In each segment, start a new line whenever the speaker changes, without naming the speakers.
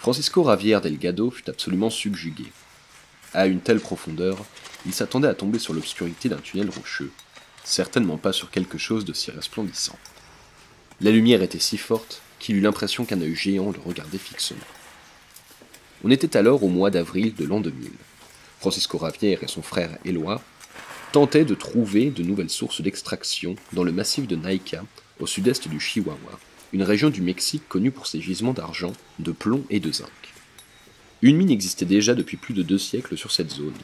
Francisco Javier Delgado fut absolument subjugué. À une telle profondeur, il s'attendait à tomber sur l'obscurité d'un tunnel rocheux, certainement pas sur quelque chose de si resplendissant. La lumière était si forte qu'il eut l'impression qu'un œil géant le regardait fixement. On était alors au mois d'avril de l'an 2000. Francisco Javier et son frère Eloy tentaient de trouver de nouvelles sources d'extraction dans le massif de Naica, au sud-est du Chihuahua, une région du Mexique connue pour ses gisements d'argent, de plomb et de zinc. Une mine existait déjà depuis plus de 2 siècles sur cette zone.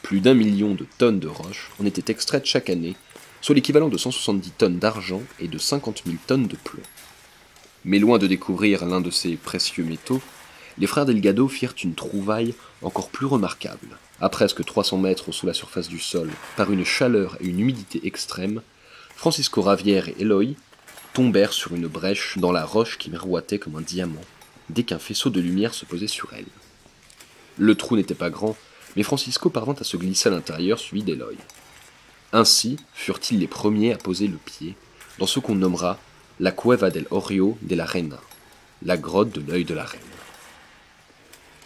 Plus d'1 million de tonnes de roches en étaient extraites chaque année, soit l'équivalent de 170 tonnes d'argent et de 50 000 tonnes de plomb. Mais loin de découvrir l'un de ces précieux métaux, les frères Delgado firent une trouvaille encore plus remarquable. À presque 300 mètres sous la surface du sol, par une chaleur et une humidité extrêmes, Francisco Javier et Eloy tombèrent sur une brèche dans la roche qui miroitait comme un diamant, dès qu'un faisceau de lumière se posait sur elle. Le trou n'était pas grand, mais Francisco parvint à se glisser à l'intérieur, suivi d'Eloy. Ainsi furent-ils les premiers à poser le pied dans ce qu'on nommera la Cueva del Ojo de la Reina, la grotte de l'œil de la reine.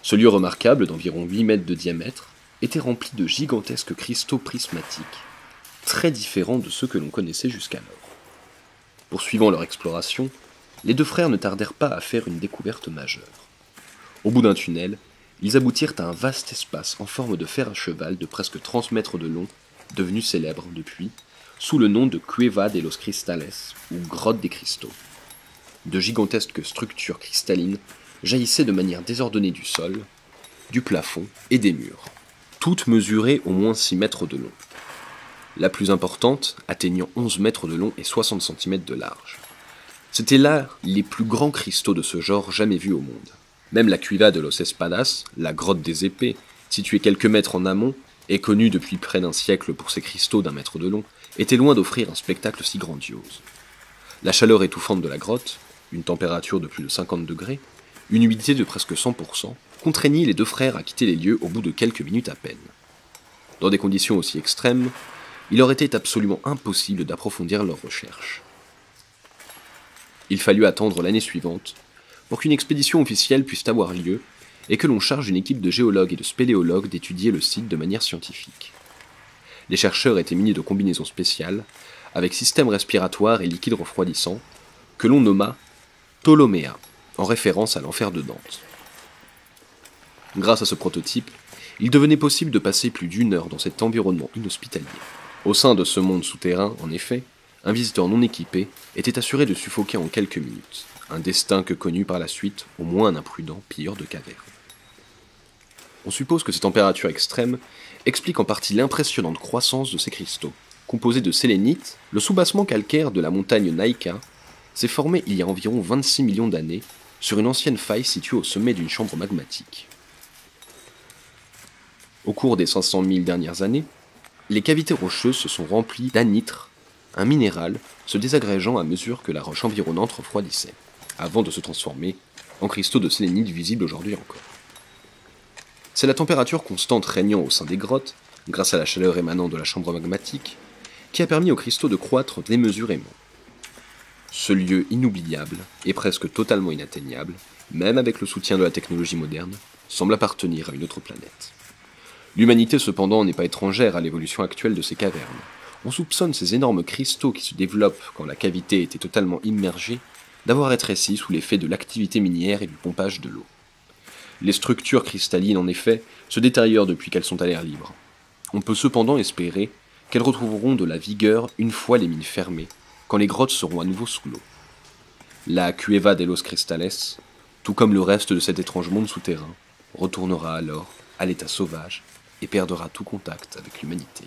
Ce lieu remarquable, d'environ 8 mètres de diamètre, était rempli de gigantesques cristaux prismatiques, très différents de ceux que l'on connaissait jusqu'alors. Poursuivant leur exploration, les 2 frères ne tardèrent pas à faire une découverte majeure. Au bout d'un tunnel, ils aboutirent à un vaste espace en forme de fer à cheval de presque 30 mètres de long, devenu célèbre depuis, sous le nom de Cueva de los Cristales, ou grotte des cristaux. De gigantesques structures cristallines jaillissaient de manière désordonnée du sol, du plafond et des murs, toutes mesurées au moins 6 mètres de long. La plus importante atteignant 11 mètres de long et 60 cm de large. C'étaient là les plus grands cristaux de ce genre jamais vus au monde. Même la Cueva de los Espadas, la grotte des épées, située quelques mètres en amont, et connue depuis près d'1 siècle pour ses cristaux d'1 mètre de long, était loin d'offrir un spectacle si grandiose. La chaleur étouffante de la grotte, une température de plus de 50 degrés, une humidité de presque 100%, contraignit les 2 frères à quitter les lieux au bout de quelques minutes à peine. Dans des conditions aussi extrêmes, il leur était absolument impossible d'approfondir leurs recherches. Il fallut attendre l'année suivante pour qu'une expédition officielle puisse avoir lieu et que l'on charge une équipe de géologues et de spéléologues d'étudier le site de manière scientifique. Les chercheurs étaient munis de combinaisons spéciales, avec système respiratoire et liquide refroidissant, que l'on nomma Ptoloméa, en référence à l'enfer de Dante. Grâce à ce prototype, il devenait possible de passer plus d'1 heure dans cet environnement inhospitalier. Au sein de ce monde souterrain, en effet, un visiteur non équipé était assuré de suffoquer en quelques minutes, un destin que connut par la suite au moins un imprudent pilleur de cavernes. On suppose que ces températures extrêmes expliquent en partie l'impressionnante croissance de ces cristaux. Composés de sélénite, le soubassement calcaire de la montagne Naica s'est formé il y a environ 26 millions d'années sur une ancienne faille située au sommet d'une chambre magmatique. Au cours des 500 000 dernières années, les cavités rocheuses se sont remplies d'anitre, un minéral se désagrégeant à mesure que la roche environnante refroidissait, avant de se transformer en cristaux de sélénite visibles aujourd'hui encore. C'est la température constante régnant au sein des grottes, grâce à la chaleur émanant de la chambre magmatique, qui a permis aux cristaux de croître démesurément. Ce lieu inoubliable et presque totalement inatteignable, même avec le soutien de la technologie moderne, semble appartenir à une autre planète. L'humanité cependant n'est pas étrangère à l'évolution actuelle de ces cavernes. On soupçonne ces énormes cristaux qui se développent quand la cavité était totalement immergée d'avoir rétréci sous l'effet de l'activité minière et du pompage de l'eau. Les structures cristallines, en effet, se détériorent depuis qu'elles sont à l'air libre. On peut cependant espérer qu'elles retrouveront de la vigueur une fois les mines fermées, quand les grottes seront à nouveau sous l'eau. La Cueva de los Cristales, tout comme le reste de cet étrange monde souterrain, retournera alors à l'état sauvage et perdra tout contact avec l'humanité.